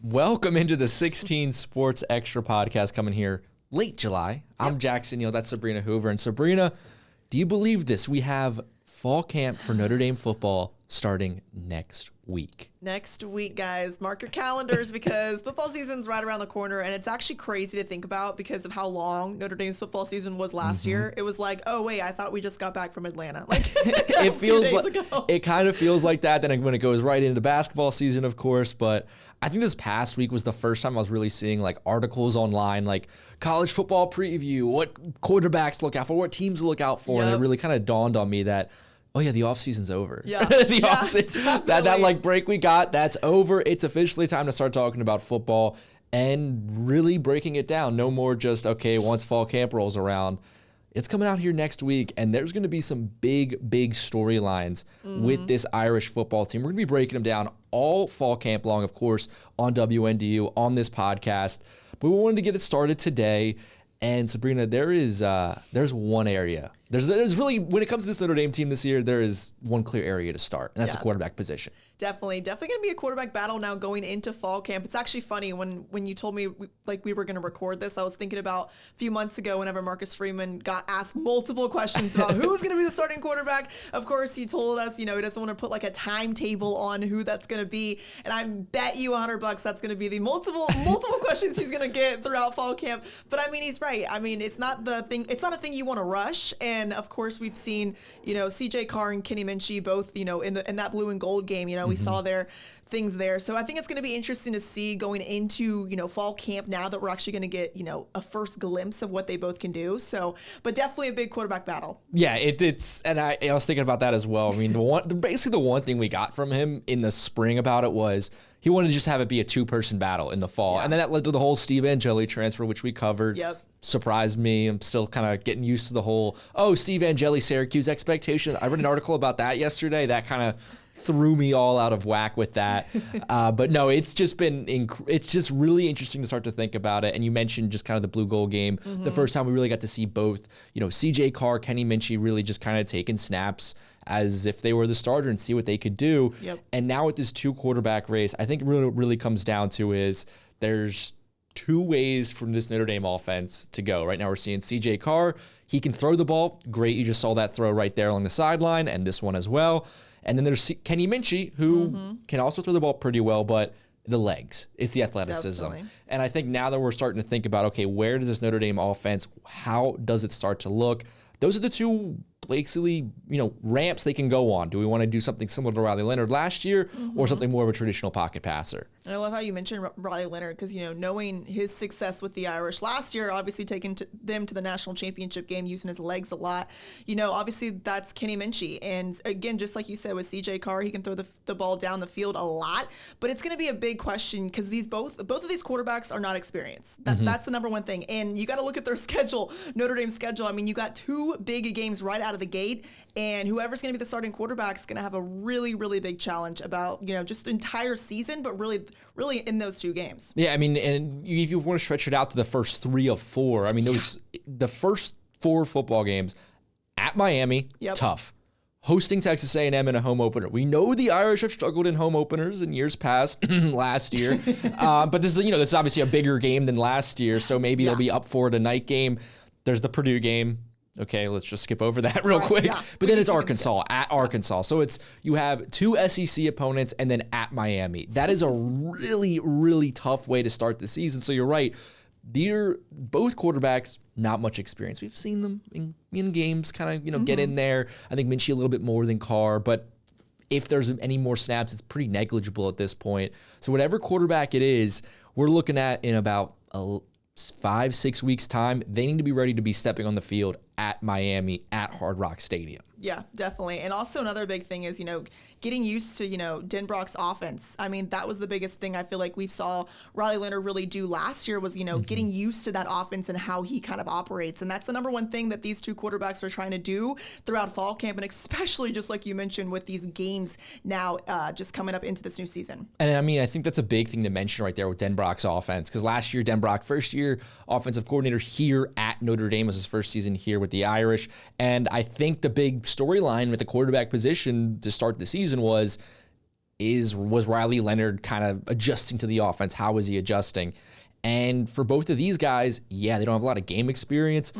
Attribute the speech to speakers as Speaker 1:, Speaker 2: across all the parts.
Speaker 1: Welcome into the 16 Sports Extra podcast coming here late July. I'm Jackson, that's Sabrina Hoover. And Sabrina, do you believe this? We have fall camp for Notre Dame football starting next week.
Speaker 2: Next week, guys, mark your calendars because football season's right around the corner, and it's actually crazy to think about because of how long Notre Dame's football season was last year. It was like, oh wait, I thought we just got back from Atlanta. Like
Speaker 1: it feels like it kind of feels like that. Then when it goes right into basketball season, of course, but I think this past week was the first time I was really seeing like articles online, like college football preview, what quarterbacks look out for, what teams look out for, and it really kind of dawned on me that, oh yeah, the offseason's over.
Speaker 2: Yeah,
Speaker 1: that like break we got, that's over. It's officially time to start talking about football and really breaking it down. No more just, okay, once fall camp rolls around, it's coming out here next week, and there's going to be some big storylines with this Irish football team. We're going to be breaking them down all fall camp long, of course, on WNDU, on this podcast. But we wanted to get it started today. And Sabrina, there's one area. There's really, when it comes to this Notre Dame team this year, there is one clear area to start, and that's the quarterback position.
Speaker 2: Definitely going to be a quarterback battle now going into fall camp. It's actually funny when you told me we were going to record this. I was thinking about a few months ago whenever Marcus Freeman got asked multiple questions about who's going to be the starting quarterback. Of course, he told us, he doesn't want to put like a timetable on who that's going to be. And I bet you $100 that's going to be the multiple questions he's going to get throughout fall camp. But I mean, he's right. I mean, it's not a thing you want to rush. And of course, we've seen, CJ Carr and Kenny Minchey both, in that blue and gold game, we saw their things there. So I think it's going to be interesting to see going into, fall camp now that we're actually going to get, a first glimpse of what they both can do. So, but definitely a big quarterback battle.
Speaker 1: Yeah, it's, and I was thinking about that as well. I mean, basically the one thing we got from him in the spring about it was he wanted to just have it be a two-person battle in the fall. Yeah. And then that led to the whole Steve Angeli transfer, which we covered.
Speaker 2: Yep.
Speaker 1: Surprised me. I'm still kind of getting used to the whole, Steve Angeli, Syracuse expectation. I read an article about that yesterday. That kind of threw me all out of whack with that. But no, it's just really interesting to start to think about it. And you mentioned just kind of the blue gold game. The first time we really got to see both, CJ Carr, Kenny Minchey really just kind of taking snaps as if they were the starter and see what they could do.
Speaker 2: Yep.
Speaker 1: And now with this two quarterback race, I think really comes down to is there's two ways from this Notre Dame offense to go. Right now we're seeing CJ Carr. He can throw the ball. Great. You just saw that throw right there along the sideline, and this one as well. And then there's Kenny Minchey, who can also throw the ball pretty well, but the legs, it's the athleticism.
Speaker 2: Definitely.
Speaker 1: And I think now that we're starting to think about, okay, where does this Notre Dame offense, how does it start to look? Those are the two basically, ramps they can go on. Do we want to do something similar to Riley Leonard last year or something more of a traditional pocket passer?
Speaker 2: And I love how you mentioned Riley Leonard because, knowing his success with the Irish last year, obviously taking them to the national championship game, using his legs a lot. Obviously that's Kenny Minchey. And again, just like you said with CJ Carr, he can throw the ball down the field a lot. But it's going to be a big question because both of these quarterbacks are not experienced. That's the number one thing. And you got to look at their schedule, Notre Dame's schedule. I mean, you got two big games right out of the gate, and whoever's going to be the starting quarterback is going to have a really, really big challenge about, just the entire season, but really in those two games.
Speaker 1: Yeah, I mean, and if you want to stretch it out to the first 3 of 4, I mean, the first 4 football games at Miami, tough. Hosting Texas A&M in a home opener. We know the Irish have struggled in home openers in years past, last year, but this is obviously a bigger game than last year, so maybe they'll be up for it a night game. There's the Purdue game. Okay, let's just skip over that real quick. Yeah. But then it's Arkansas, at Arkansas. So you have 2 SEC opponents and then at Miami. That is a really, really tough way to start the season. So you're right. Both quarterbacks, not much experience. We've seen them in games kind of, get in there. I think Minchey a little bit more than Carr, but if there's any more snaps, it's pretty negligible at this point. So whatever quarterback it is, we're looking at in about 5-6 weeks time, they need to be ready to be stepping on the field at Miami at Hard Rock Stadium.
Speaker 2: Yeah, definitely. And also another big thing is, getting used to, Denbrock's offense. I mean, that was the biggest thing I feel like we saw Riley Leonard really do last year was, getting used to that offense and how he kind of operates. And that's the number one thing that these two quarterbacks are trying to do throughout fall camp, and especially just like you mentioned with these games now just coming up into this new season.
Speaker 1: And I mean, I think that's a big thing to mention right there with Denbrock's offense, because last year, Denbrock, first year offensive coordinator here at Notre Dame, was his first season here with the Irish. And I think the big storyline with the quarterback position to start the season was was Riley Leonard kind of adjusting to the offense? How was he adjusting? And for both of these guys, yeah, they don't have a lot of game experience.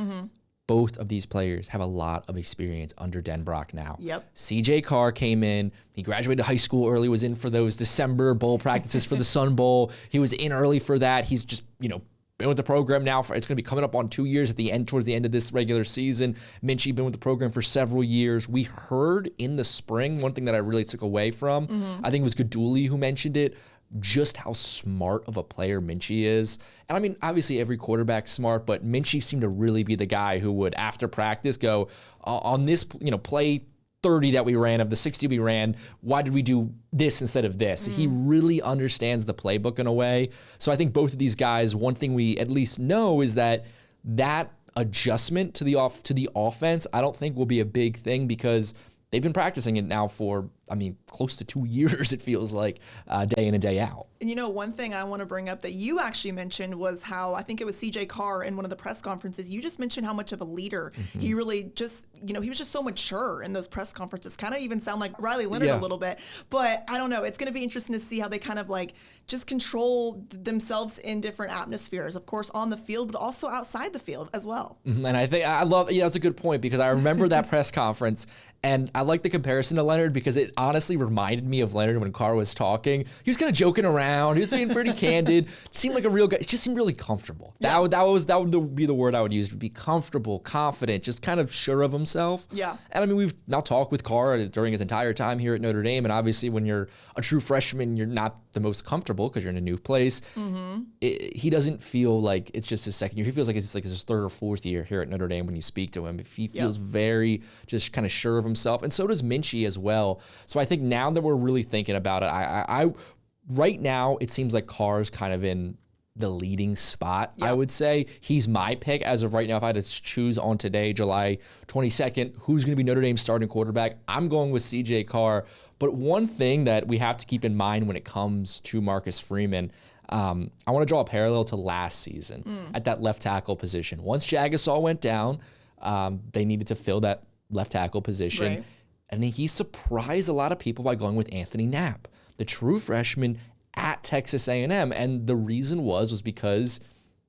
Speaker 1: Both of these players have a lot of experience under Denbrock now.
Speaker 2: Yep.
Speaker 1: CJ Carr came in. He graduated high school early, was in for those December bowl practices for the Sun Bowl. He was in early for that. He's just, been with the program now it's going to be coming up on 2 years towards the end of this regular season. Minchey been with the program for several years. We heard in the spring, one thing that I really took away from, I think it was Gaduli who mentioned it, just how smart of a player Minchey is. And I mean, obviously every quarterback's smart, but Minchey seemed to really be the guy who would, after practice, go, on this, play 30 that we ran, of the 60 we ran, why did we do this instead of this? He really understands the playbook in a way. So I think both of these guys, one thing we at least know is that adjustment to the offense, I don't think will be a big thing, because they've been practicing it now for, close to 2 years, it feels like, day in and day out.
Speaker 2: And one thing I want to bring up that you actually mentioned was how, I think it was CJ Carr in one of the press conferences, you just mentioned how much of a leader he really just, he was just so mature in those press conferences. Kind of even sound like Riley Leonard a little bit. But I don't know, it's going to be interesting to see how they kind of just control themselves in different atmospheres, of course, on the field, but also outside the field as well.
Speaker 1: And I think that's a good point, because I remember that press conference, and I like the comparison to Leonard because it honestly reminded me of Leonard when Carr was talking. He was kind of joking around. He was being pretty candid. Seemed like a real guy. He just seemed really comfortable. Yeah. That would be the word I would use. Would be comfortable, confident, just kind of sure of himself.
Speaker 2: Yeah.
Speaker 1: And we've now talked with Carr during his entire time here at Notre Dame, and obviously when you're a true freshman, you're not the most comfortable because you're in a new place. He doesn't feel like it's just his second year. He feels like it's like his third or fourth year here at Notre Dame when you speak to him. If he feels very just kind of sure of himself, and so does Minchey as well. So I think now that we're really thinking about it, I right now it seems like Carr's kind of in the leading spot. I would say he's my pick as of right now. If I had to choose on today, July 22nd, who's going to be Notre Dame's starting quarterback, I'm going with CJ Carr. But one thing that we have to keep in mind when it comes to Marcus Freeman, I want to draw a parallel to last season at that left tackle position. Once Jagasol went down, they needed to fill that left tackle position.
Speaker 2: Right.
Speaker 1: And he surprised a lot of people by going with Anthony Knapp, the true freshman at Texas A&M. And the reason was because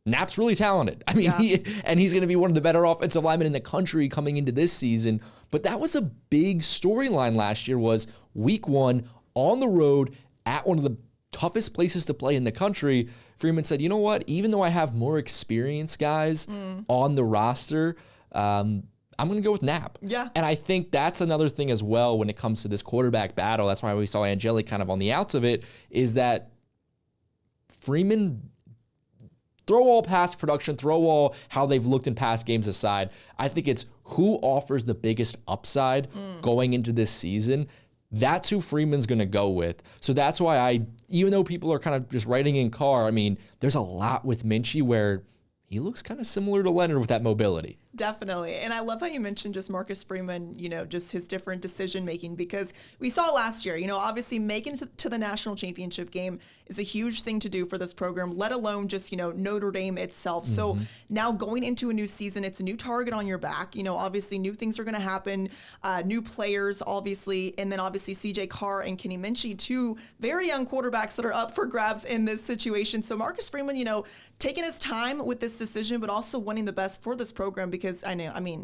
Speaker 1: Knapp's really talented. He's going to be one of the better offensive linemen in the country coming into this season. But that was a big storyline last year, was week 1 on the road at one of the toughest places to play in the country. Freeman said, you know what, even though I have more experienced guys on the roster, I'm going to go with Knapp.
Speaker 2: Yeah.
Speaker 1: And I think that's another thing as well when it comes to this quarterback battle. That's why we saw Angeli kind of on the outs of it, is that Freeman, throw all past production, throw all how they've looked in past games aside, I think it's who offers the biggest upside going into this season. That's who Freeman's going to go with. So that's why even though people are kind of just writing in Carr, there's a lot with Minchey where he looks kind of similar to Leonard with that mobility.
Speaker 2: Definitely. And I love how you mentioned just Marcus Freeman, just his different decision making, because we saw last year, obviously making it to the national championship game is a huge thing to do for this program, let alone just, Notre Dame itself. So now going into a new season, it's a new target on your back. Obviously new things are going to happen, new players, obviously, and then obviously CJ Carr and Kenny Minchey, two very young quarterbacks that are up for grabs in this situation. So Marcus Freeman, taking his time with this decision, but also wanting the best for this program, because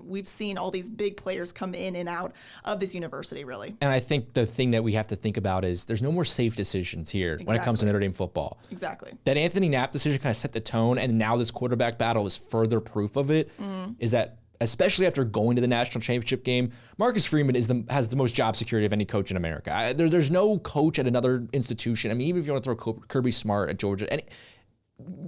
Speaker 2: we've seen all these big players come in and out of this university, really.
Speaker 1: And I think the thing that we have to think about is there's no more safe decisions here when it comes to Notre Dame football.
Speaker 2: Exactly.
Speaker 1: That Anthony Knapp decision kind of set the tone, and now this quarterback battle is further proof of it, is that especially after going to the national championship game, Marcus Freeman has the most job security of any coach in America. There's no coach at another institution. Even if you want to throw Kirby Smart at Georgia,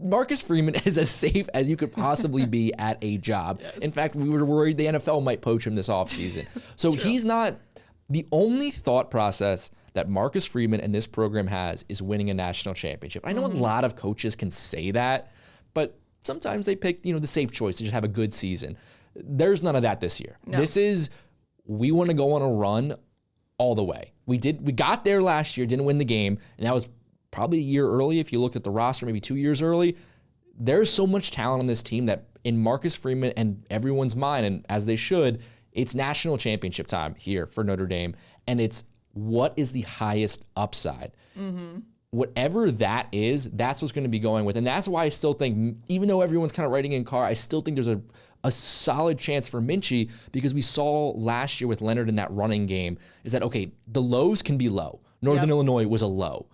Speaker 1: Marcus Freeman is as safe as you could possibly be at a job. Yes. In fact, we were worried the NFL might poach him this offseason. So he's not – the only thought process that Marcus Freeman and this program has is winning a national championship. I know a lot of coaches can say that, but sometimes they pick, the safe choice to just have a good season. There's none of that this year. No. This is – we want to go on a run all the way. We got there last year, didn't win the game, and that was – probably a year early if you looked at the roster, maybe 2 years early. There's so much talent on this team that in Marcus Freeman and everyone's mind, and as they should, it's national championship time here for Notre Dame. And it's what is the highest upside? Whatever that is, that's what's going to be going with. And that's why I still think, even though everyone's kind of writing in Carr, I still think there's a solid chance for Minchey, because we saw last year with Leonard in that running game is that, okay, the lows can be low. Northern Illinois was a low.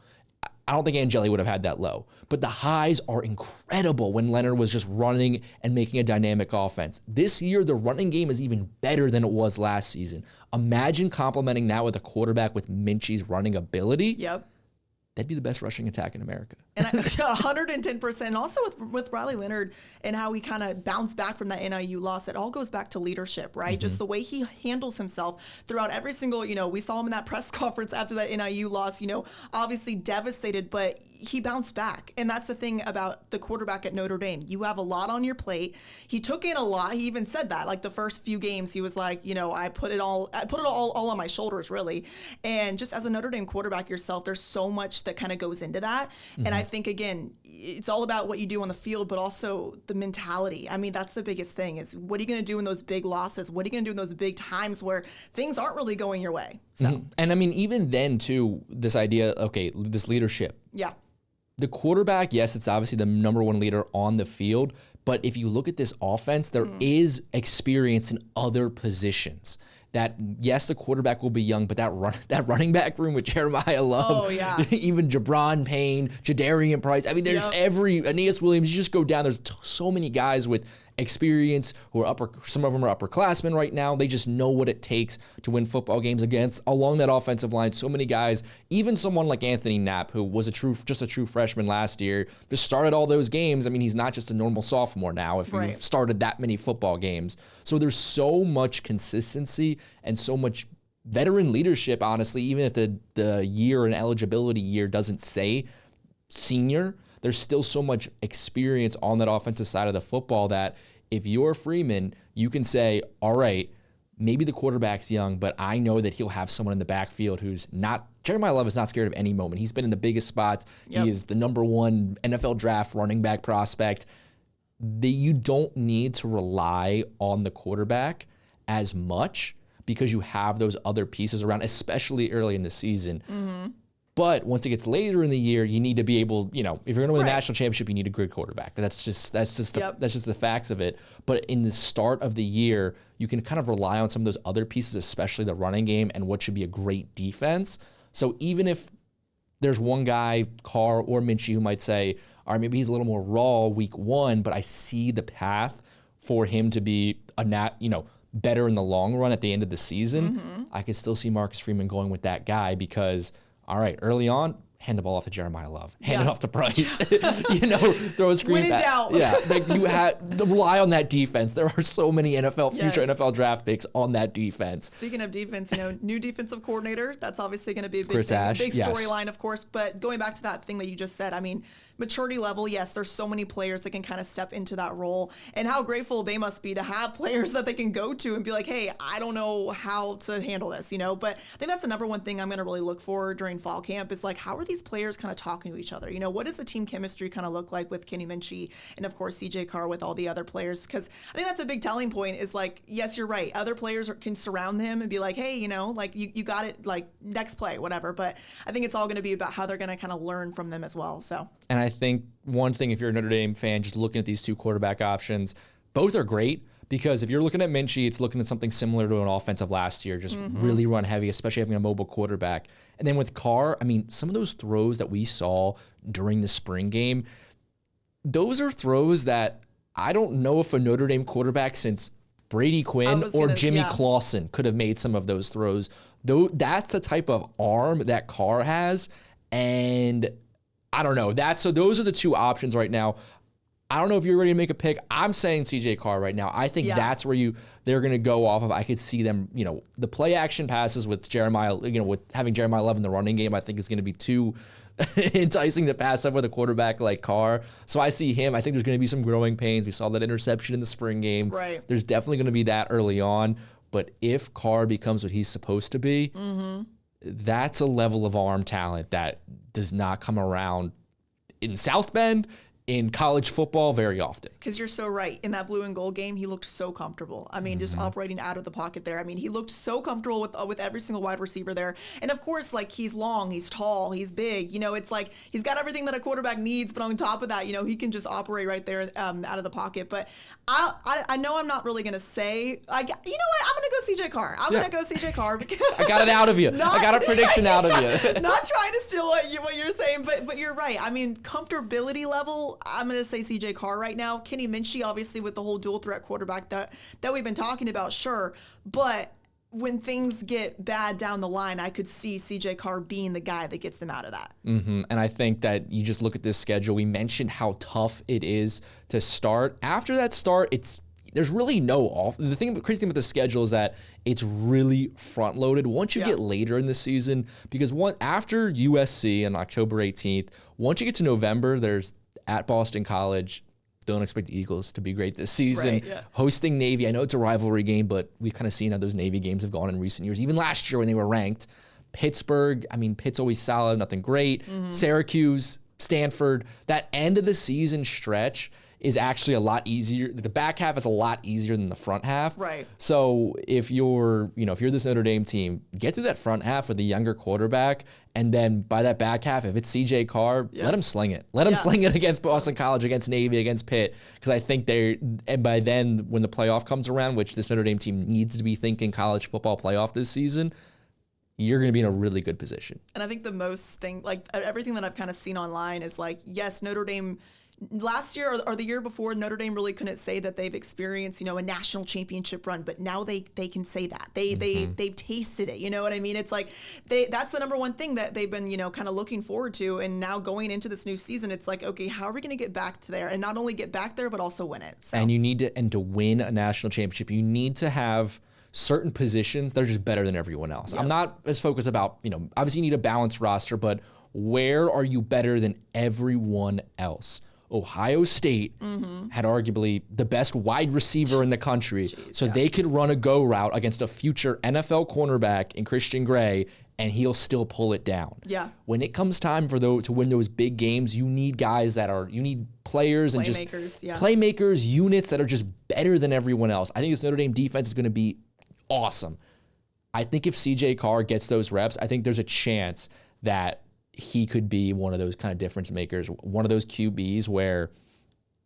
Speaker 1: I don't think Angeli would have had that low, but the highs are incredible when Leonard was just running and making a dynamic offense. This year, the running game is even better than it was last season. Imagine complementing that with a quarterback with Minchey's running ability.
Speaker 2: Yep.
Speaker 1: That'd be the best rushing attack in America.
Speaker 2: And 110%. And also with Riley Leonard and how he kind of bounced back from that NIU loss, it all goes back to leadership, right? Just the way he handles himself throughout every single, we saw him in that press conference after that NIU loss, obviously devastated, but he bounced back. And that's the thing about the quarterback at Notre Dame. You have a lot on your plate. He took in a lot. He even said that, like the first few games, he was like, I put it all on my shoulders, really. And just as a Notre Dame quarterback yourself, there's so much that kind of goes into that. And I think, again, it's all about what you do on the field, but also the mentality. I mean, that's the biggest thing is, what are you going to do in those big losses? What are you going to do in those big times where things aren't really going your way? So,
Speaker 1: And I mean, even then too, this idea, okay, this leadership.
Speaker 2: Yeah.
Speaker 1: The quarterback, yes, it's obviously the number one leader on the field, but if you look at this offense, there is experience in other positions. That, yes, the quarterback will be young, but that running back room with Jeremiah Love, even Jabron Payne, Jadarian Price. I mean, there's Aeneas Williams. You just go down. There's so many guys with experience who are some of them are upperclassmen right now. They just know what it takes to win football games along that offensive line. So many guys, even someone like Anthony Knapp, who was just a true freshman last year, just started all those games. I mean, he's not just a normal sophomore now if you've started that many football games. So there's so much consistency and so much veteran leadership, honestly, even if the year and eligibility year doesn't say senior, there's still so much experience on that offensive side of the football that if you're Freeman, you can say, all right, maybe the quarterback's young, but I know that he'll have someone in the backfield who's not – Jeremiah Love is not scared of any moment. He's been in the biggest spots. He is the number one NFL draft running back prospect. You don't need to rely on the quarterback as much because you have those other pieces around, especially early in the season. But once it gets later in the year, you need to be able, if you're going to win a national championship, you need a good quarterback. That's just the facts of it. But in the start of the year, you can kind of rely on some of those other pieces, especially the running game and what should be a great defense. So even if there's one guy, Carr or Minchey, who might say, all right, maybe he's a little more raw week one, but I see the path for him to be better in the long run at the end of the season. I could still see Marcus Freeman going with that guy because, all right, early on, hand the ball off to Jeremiah Love. Hand it off to Price. Throw a screen back.
Speaker 2: When in doubt.
Speaker 1: Yeah, you have to rely on that defense. There are so many future NFL draft picks on that defense.
Speaker 2: Speaking of defense, new defensive coordinator. That's obviously going to be a big
Speaker 1: Chris Ash,
Speaker 2: big storyline, of course. But going back to that thing that you just said, I mean, maturity level, yes, there's so many players that can kind of step into that role, and how grateful they must be to have players that they can go to and be like, hey, I don't know how to handle this, But I think that's the number one thing I'm going to really look for during fall camp is like, how are these players kind of talking to each other? What does the team chemistry kind of look like with Kenny Minchey and of course CJ Carr with all the other players? Because I think that's a big telling point is like, yes, you're right. Other players can surround him and be like, hey, like you got it, like next play, whatever. But I think it's all going to be about how they're going to kind of learn from them as well. So. And
Speaker 1: I think one thing, if you're a Notre Dame fan, just looking at these two quarterback options, both are great because if you're looking at Minchey, it's looking at something similar to an offensive last year, just really run heavy, especially having a mobile quarterback. And then with Carr, I mean, some of those throws that we saw during the spring game, those are throws that I don't know if a Notre Dame quarterback since Brady Quinn or Jimmy Clausen could have made some of those throws. Though that's the type of arm that Carr has, and I don't know. So those are the two options right now. I don't know if you're ready to make a pick. I'm saying CJ Carr right now. I think that's where they're going to go off of. I could see them, the play action passes with Jeremiah, with having Jeremiah Love in the running game, I think is going to be too enticing to pass up with a quarterback like Carr. So I see him. I think there's going to be some growing pains. We saw that interception in the spring game.
Speaker 2: Right.
Speaker 1: There's definitely going to be that early on. But if Carr becomes what he's supposed to be, that's a level of arm talent that does not come around in South Bend in college football very often.
Speaker 2: Because you're so right. In that blue and gold game, he looked so comfortable. I mean, just operating out of the pocket there. I mean, he looked so comfortable with every single wide receiver there. And of course, like, he's long, he's tall, he's big. You know, it's like he's got everything that a quarterback needs. But on top of that, you know, he can just operate right there out of the pocket. But I know I'm not really going to say, you know what? I'm going to go CJ Carr. I'm going to go CJ Carr because
Speaker 1: I got it out of you. I got a prediction out of you.
Speaker 2: Not trying to steal what you're saying, but you're right. I mean, comfortability level, I'm going to say CJ Carr right now. Kenny Minchey, obviously, with the whole dual threat quarterback that we've been talking about, sure. But when things get bad down the line, I could see CJ Carr being the guy that gets them out of that.
Speaker 1: And I think that you just look at this schedule. We mentioned how tough it is to start. After that start, there's really no off. The crazy thing about the schedule is that it's really front loaded once you get later in the season, because after USC on October 18th, once you get to November, there's at Boston College. Don't expect the Eagles to be great this season.
Speaker 2: Right, yeah.
Speaker 1: Hosting Navy. I know it's a rivalry game, but we've kind of seen how those Navy games have gone in recent years. Even last year when they were ranked. Pittsburgh, I mean, Pitt's always solid, nothing great. Syracuse, Stanford. That end of the season stretch is actually a lot easier. The back half is a lot easier than the front half.
Speaker 2: Right.
Speaker 1: So if you're this Notre Dame team, get through that front half with a younger quarterback, and then by that back half, if it's CJ Carr, let him sling it. Let him sling it against Boston College, against Navy, against Pitt, because I think and by then when the playoff comes around, which this Notre Dame team needs to be thinking college football playoff this season, you're going to be in a really good position.
Speaker 2: And I think the most thing, like everything that I've kind of seen online is like, yes, Notre Dame last year or the year before, Notre Dame really couldn't say that they've experienced, you know, a national championship run, but now they can say that. They've tasted it, you know what I mean? It's like that's the number one thing that they've been, you know, kind of looking forward to. And now going into this new season, it's like, okay, how are we going to get back to there? And not only get back there, but also win it. So.
Speaker 1: And to win a national championship, you need to have certain positions that are just better than everyone else. I'm not as focused about, you know, obviously you need a balanced roster, but where are you better than everyone else? Ohio State had arguably the best wide receiver in the country, they could run a go route against a future NFL cornerback in Christian Gray, and he'll still pull it down.
Speaker 2: Yeah.
Speaker 1: When it comes time to win those big games, you need guys you need players and just playmakers, units that are just better than everyone else. I think this Notre Dame defense is going to be awesome. I think if CJ Carr gets those reps, I think there's a chance that he could be one of those kind of difference makers, one of those QBs where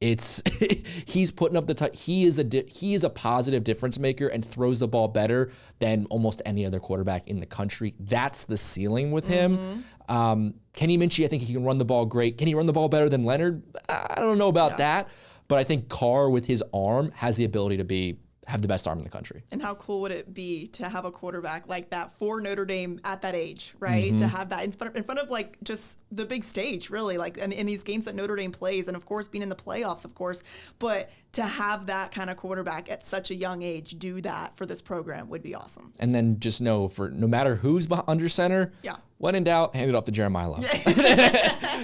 Speaker 1: he's putting up he is a positive difference maker and throws the ball better than almost any other quarterback in the country. That's the ceiling with him. Kenny Minchey, I think he can run the ball great. Can he run the ball better than Leonard? I don't know about that, but I think Carr with his arm has the ability to have the best arm in the country.
Speaker 2: And how cool would it be to have a quarterback like that for Notre Dame at that age, right? To have that in front of like just the big stage, really, like in these games that Notre Dame plays, and of course being in the playoffs, of course, but to have that kind of quarterback at such a young age do that for this program would be awesome.
Speaker 1: And then just know no matter who's under center, when in doubt, hand it off to Jeremiah Love.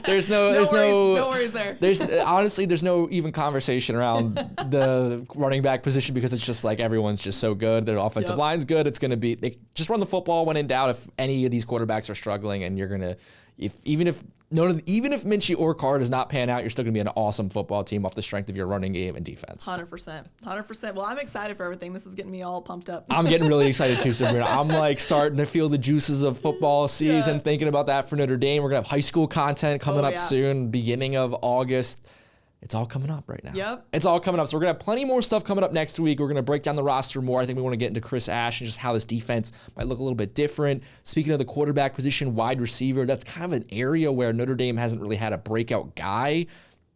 Speaker 1: there's no
Speaker 2: worries there.
Speaker 1: There's no even conversation around the running back position, because it's just like everyone's just so good. Their offensive line's good. It's going to be, they just run the football when in doubt. If any of these quarterbacks are struggling, and you're going to, even if Minchey or Carr does not pan out, you're still going to be an awesome football team off the strength of your running game and defense.
Speaker 2: 100%. Well, I'm excited for everything. This is getting me all pumped up.
Speaker 1: I'm getting really excited too, Sabrina. I'm like starting to feel the juices of football season, thinking about that for Notre Dame. We're going to have high school content coming up soon, beginning of August. It's all coming up right now.
Speaker 2: Yep.
Speaker 1: It's all coming up. So we're going to have plenty more stuff coming up next week. We're going to break down the roster more. I think we want to get into Chris Ash and just how this defense might look a little bit different. Speaking of the quarterback position, wide receiver, that's kind of an area where Notre Dame hasn't really had a breakout guy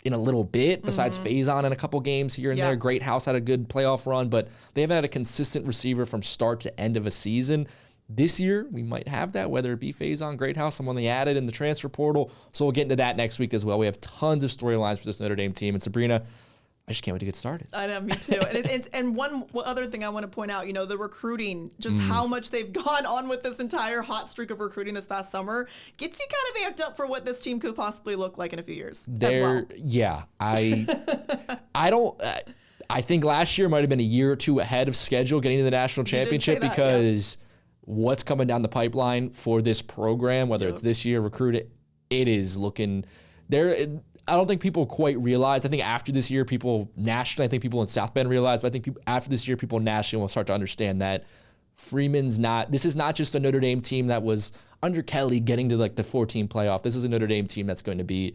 Speaker 1: in a little bit, besides Faison in a couple games here and there. Great House had a good playoff run, but they haven't had a consistent receiver from start to end of a season. This year, we might have that, whether it be Faison, Greathouse, someone they added in the transfer portal. So we'll get into that next week as well. We have tons of storylines for this Notre Dame team. And Sabrina, I just can't wait to get started.
Speaker 2: I know, me too. And one other thing I want to point out, you know, the recruiting, just how much they've gone on with this entire hot streak of recruiting this past summer, gets you kind of amped up for what this team could possibly look like in a few years as well.
Speaker 1: Yeah, I think last year might have been a year or two ahead of schedule getting to the national championship because what's coming down the pipeline for this program, whether it's this year recruited, it is looking there. I don't think people quite realize. I think after this year, people nationally, I think people in South Bend realize, but I think after this year, people nationally will start to understand that Freeman's this is not just a Notre Dame team that was under Kelly getting to like the 14 playoff. This is a Notre Dame team that's going to be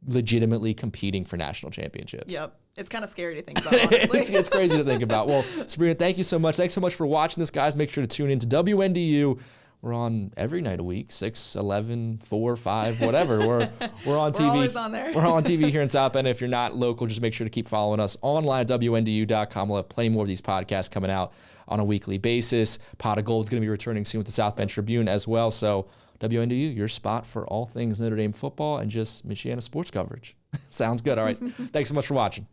Speaker 1: legitimately competing for national championships.
Speaker 2: Yep. It's kind of scary to think about, honestly.
Speaker 1: It's crazy to think about. Well, Sabrina, thank you so much. Thanks so much for watching this, guys. Make sure to tune in to WNDU. We're on every night a week, 6, 11, 4, 5, whatever. We're on TV.
Speaker 2: We're always on there.
Speaker 1: We're on TV here in South Bend. If you're not local, just make sure to keep following us online at WNDU.com. We'll have plenty more of these podcasts coming out on a weekly basis. Pot of Gold is going to be returning soon with the South Bend Tribune as well. So WNDU, your spot for all things Notre Dame football and just Michiana sports coverage. Sounds good. All right. Thanks so much for watching.